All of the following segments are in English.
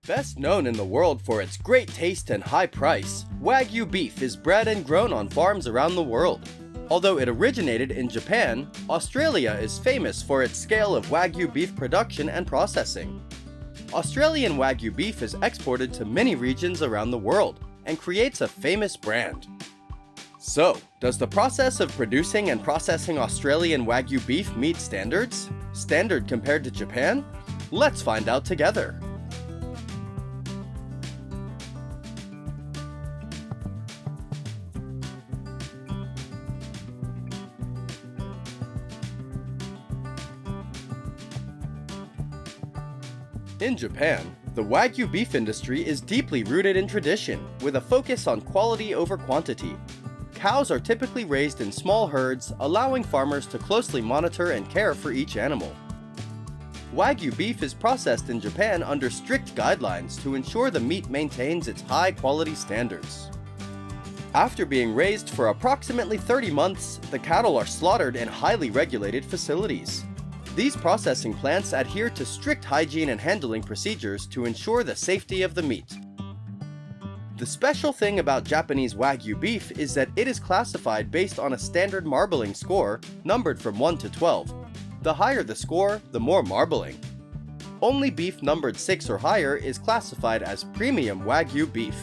Best known in the world for its great taste and high price, Wagyu beef is bred and grown on farms around the world. Although it originated in Japan, Australia is famous for its scale of Wagyu beef production and processing. Australian Wagyu beef is exported to many regions around the world and creates a famous brand. So, does the process of producing and processing Australian Wagyu beef meet standards? Standard compared to Japan? Let's find out together. In Japan, the Wagyu beef industry is deeply rooted in tradition, with a focus on quality over quantity. Cows are typically raised in small herds, allowing farmers to closely monitor and care for each animal. Wagyu beef is processed in Japan under strict guidelines to ensure the meat maintains its high quality standards. After being raised for approximately 30 months, the cattle are slaughtered in highly regulated facilities. These processing plants adhere to strict hygiene and handling procedures to ensure the safety of the meat. The special thing about Japanese Wagyu beef is that it is classified based on a standard marbling score, numbered from 1 to 12. The higher the score, the more marbling. Only beef numbered 6 or higher is classified as premium Wagyu beef.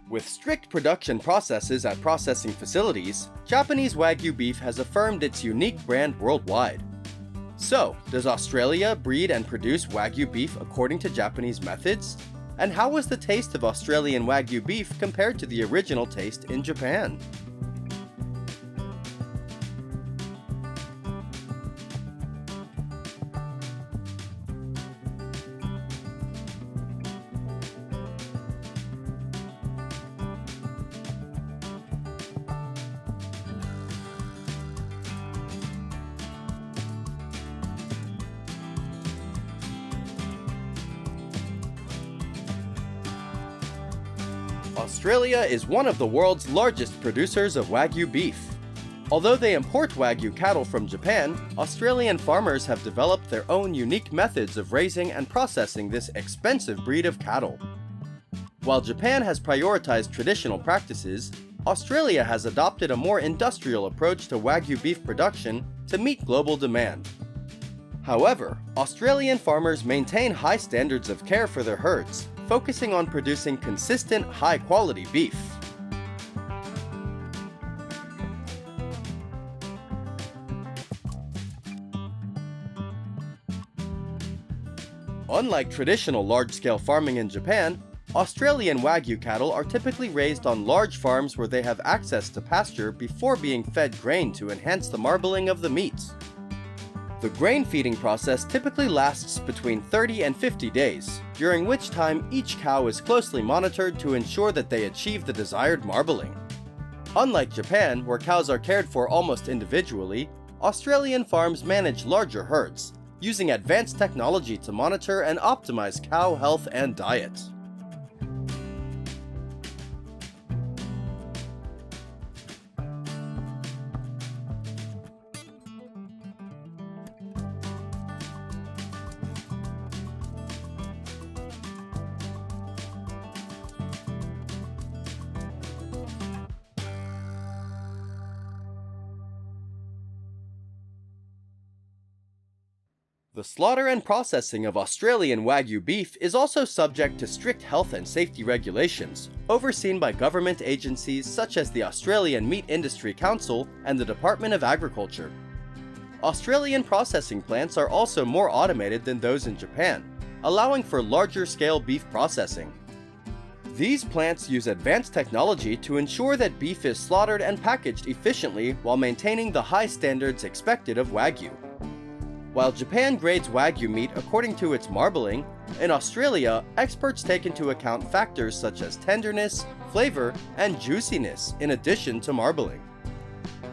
With strict production processes at processing facilities, Japanese Wagyu beef has affirmed its unique brand worldwide. So, does Australia breed and produce Wagyu beef according to Japanese methods? And how was the taste of Australian Wagyu beef compared to the original taste in Japan? Australia is one of the world's largest producers of Wagyu beef. Although they import Wagyu cattle from Japan, Australian farmers have developed their own unique methods of raising and processing this expensive breed of cattle. While Japan has prioritized traditional practices, Australia has adopted a more industrial approach to Wagyu beef production to meet global demand. However, Australian farmers maintain high standards of care for their herds, focusing on producing consistent, high-quality beef. Unlike traditional large-scale farming in Japan, Australian Wagyu cattle are typically raised on large farms where they have access to pasture before being fed grain to enhance the marbling of the meat. The grain feeding process typically lasts between 30 and 50 days, during which time each cow is closely monitored to ensure that they achieve the desired marbling. Unlike Japan, where cows are cared for almost individually, Australian farms manage larger herds, using advanced technology to monitor and optimize cow health and diet. The slaughter and processing of Australian Wagyu beef is also subject to strict health and safety regulations, overseen by government agencies such as the Australian Meat Industry Council and the Department of Agriculture. Australian processing plants are also more automated than those in Japan, allowing for larger-scale beef processing. These plants use advanced technology to ensure that beef is slaughtered and packaged efficiently while maintaining the high standards expected of Wagyu. While Japan grades Wagyu meat according to its marbling, in Australia, experts take into account factors such as tenderness, flavor, and juiciness in addition to marbling.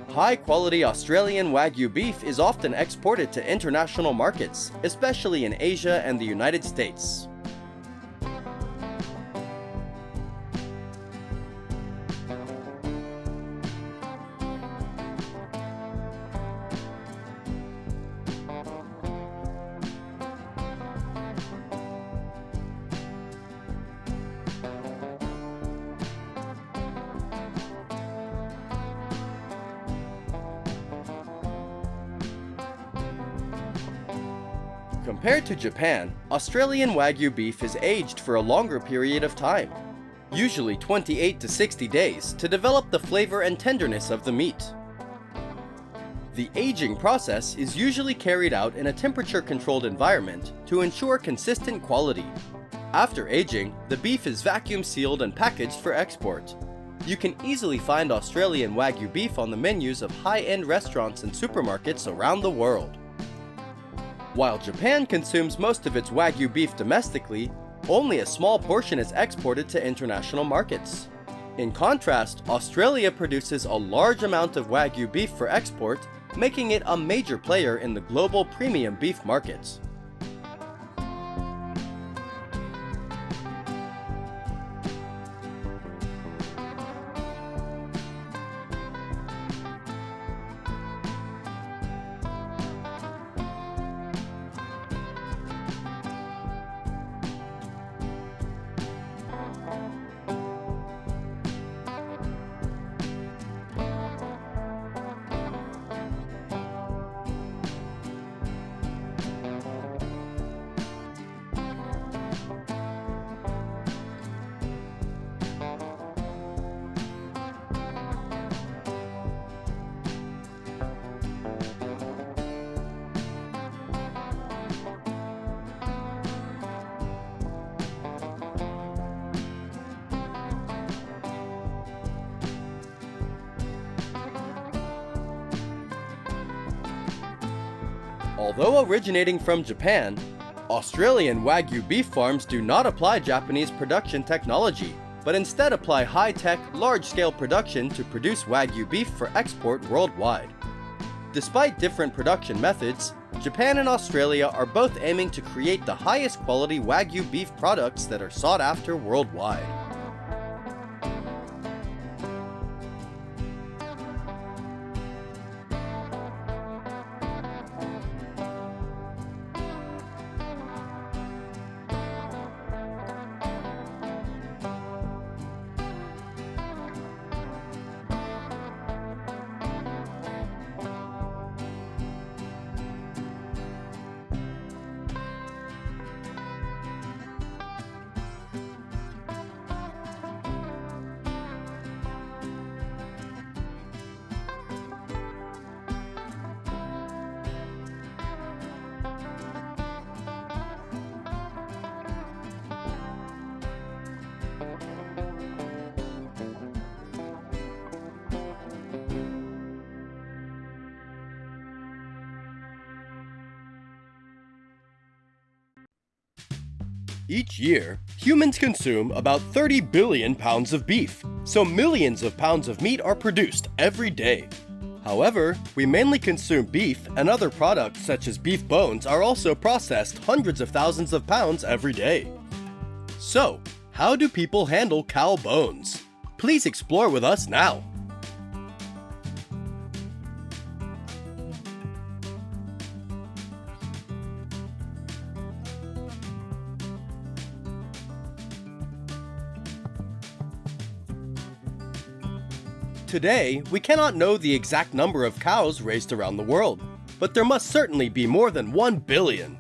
High-quality Australian Wagyu beef is often exported to international markets, especially in Asia and the United States. Compared to Japan, Australian Wagyu beef is aged for a longer period of time, usually 28 to 60 days, to develop the flavor and tenderness of the meat. The aging process is usually carried out in a temperature-controlled environment to ensure consistent quality. After aging, the beef is vacuum sealed and packaged for export. You can easily find Australian Wagyu beef on the menus of high-end restaurants and supermarkets around the world. While Japan consumes most of its Wagyu beef domestically, only a small portion is exported to international markets. In contrast, Australia produces a large amount of Wagyu beef for export, making it a major player in the global premium beef market. Although originating from Japan, Australian Wagyu beef farms do not apply Japanese production technology, but instead apply high-tech, large-scale production to produce Wagyu beef for export worldwide. Despite different production methods, Japan and Australia are both aiming to create the highest quality Wagyu beef products that are sought after worldwide. Each year, humans consume about 30 billion pounds of beef, so millions of pounds of meat are produced every day. However, we mainly consume beef, and other products such as beef bones are also processed hundreds of thousands of pounds every day. So, how do people handle cow bones? Please explore with us now. Today, we cannot know the exact number of cows raised around the world, but there must certainly be more than 1 billion.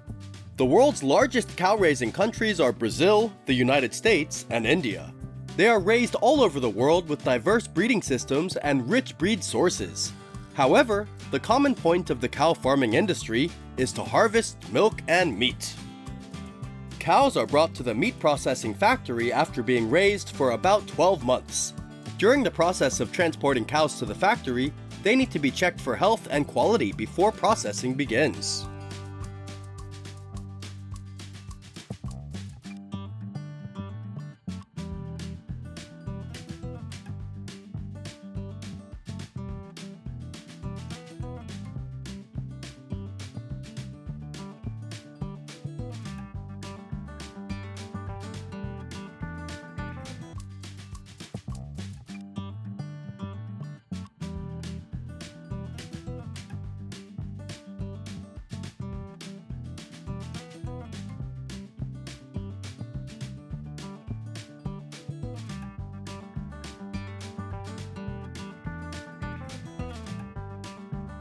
The world's largest cow-raising countries are Brazil, the United States, and India. They are raised all over the world with diverse breeding systems and rich breed sources. However, the common point of the cow farming industry is to harvest milk and meat. Cows are brought to the meat processing factory after being raised for about 12 months. During the process of transporting cows to the factory, they need to be checked for health and quality before processing begins.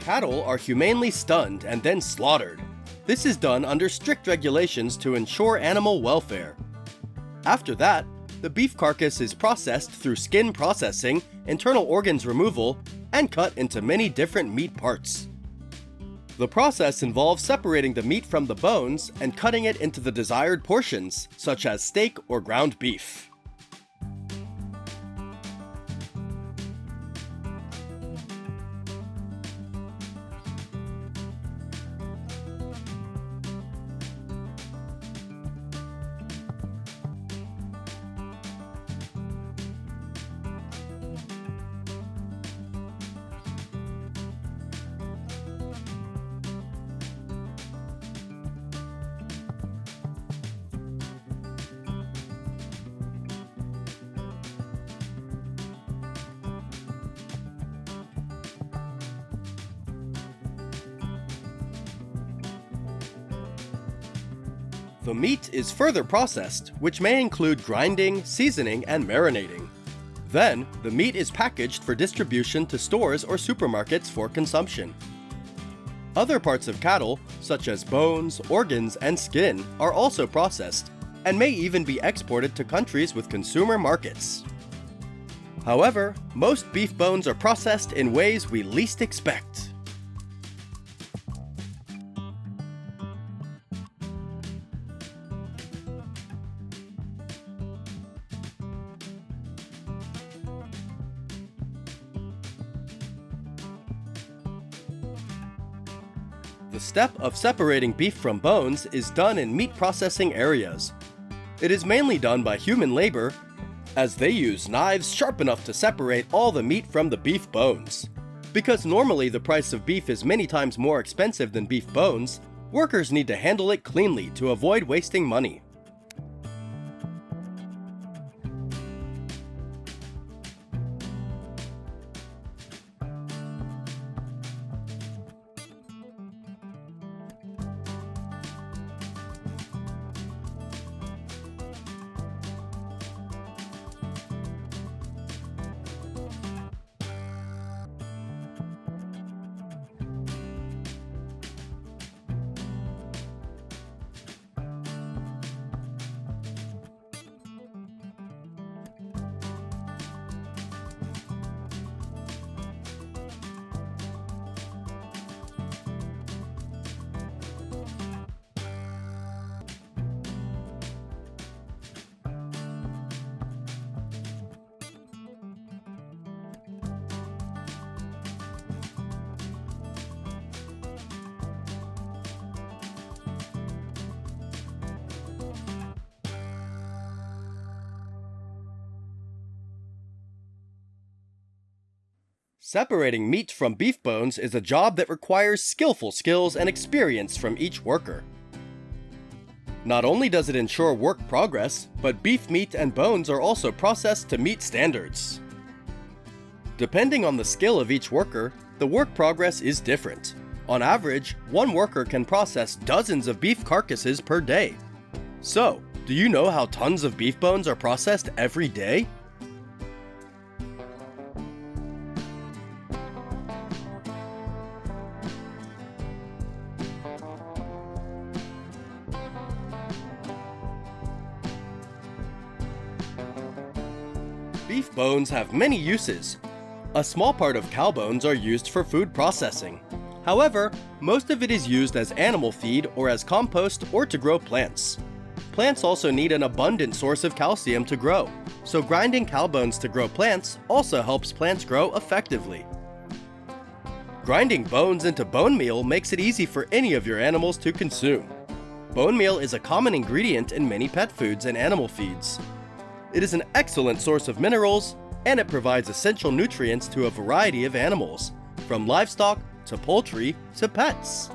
Cattle are humanely stunned and then slaughtered. This is done under strict regulations to ensure animal welfare. After that, the beef carcass is processed through skin processing, internal organs removal, and cut into many different meat parts. The process involves separating the meat from the bones and cutting it into the desired portions, such as steak or ground beef. The meat is further processed, which may include grinding, seasoning, and marinating. Then, the meat is packaged for distribution to stores or supermarkets for consumption. Other parts of cattle, such as bones, organs, and skin, are also processed, and may even be exported to countries with consumer markets. However, most beef bones are processed in ways we least expect. The step of separating beef from bones is done in meat processing areas. It is mainly done by human labor, as they use knives sharp enough to separate all the meat from the beef bones. Because normally the price of beef is many times more expensive than beef bones, workers need to handle it cleanly to avoid wasting money. Separating meat from beef bones is a job that requires skillful skills and experience from each worker. Not only does it ensure work progress, but beef meat and bones are also processed to meet standards. Depending on the skill of each worker, the work progress is different. On average, one worker can process dozens of beef carcasses per day. So, do you know how tons of beef bones are processed every day? Beef bones have many uses. A small part of cow bones are used for food processing. However, most of it is used as animal feed or as compost or to grow plants. Plants also need an abundant source of calcium to grow, so grinding cow bones to grow plants also helps plants grow effectively. Grinding bones into bone meal makes it easy for any of your animals to consume. Bone meal is a common ingredient in many pet foods and animal feeds. It is an excellent source of minerals, and it provides essential nutrients to a variety of animals, from livestock to poultry to pets.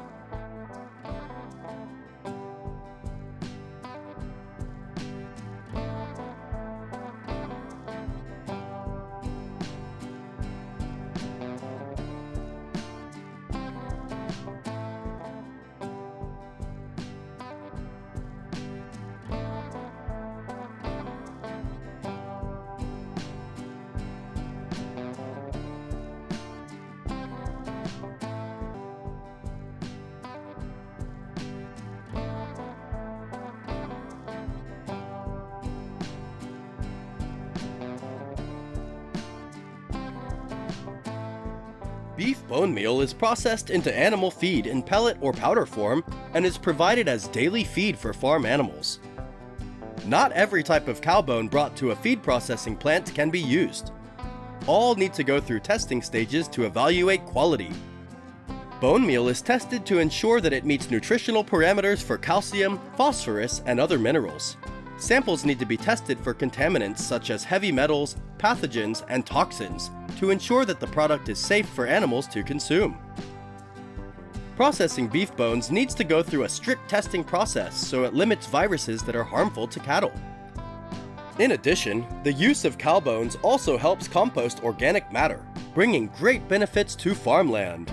Beef bone meal is processed into animal feed in pellet or powder form and is provided as daily feed for farm animals. Not every type of cow bone brought to a feed processing plant can be used. All need to go through testing stages to evaluate quality. Bone meal is tested to ensure that it meets nutritional parameters for calcium, phosphorus, and other minerals. Samples need to be tested for contaminants such as heavy metals, pathogens, and toxins to ensure that the product is safe for animals to consume. Processing beef bones needs to go through a strict testing process so it limits viruses that are harmful to cattle. In addition, the use of cow bones also helps compost organic matter, bringing great benefits to farmland.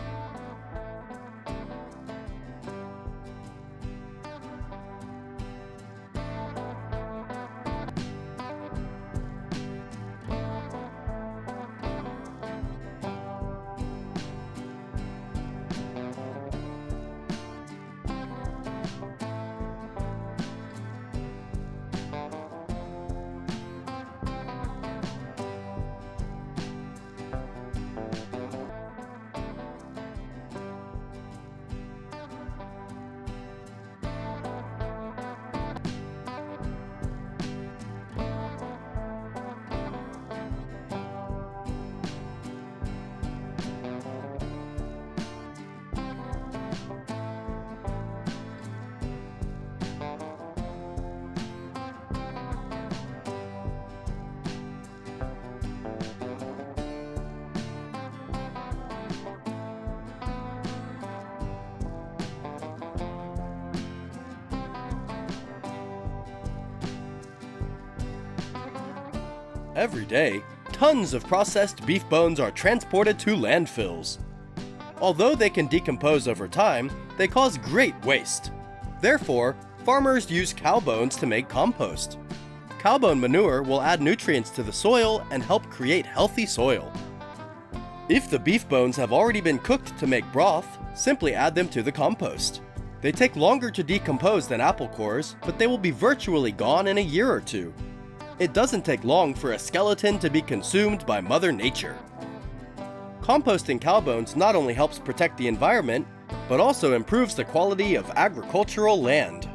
Every day, tons of processed beef bones are transported to landfills. Although they can decompose over time, they cause great waste. Therefore, farmers use cow bones to make compost. Cow bone manure will add nutrients to the soil and help create healthy soil. If the beef bones have already been cooked to make broth, simply add them to the compost. They take longer to decompose than apple cores, but they will be virtually gone in a year or two. It doesn't take long for a skeleton to be consumed by Mother Nature. Composting cow bones not only helps protect the environment, but also improves the quality of agricultural land.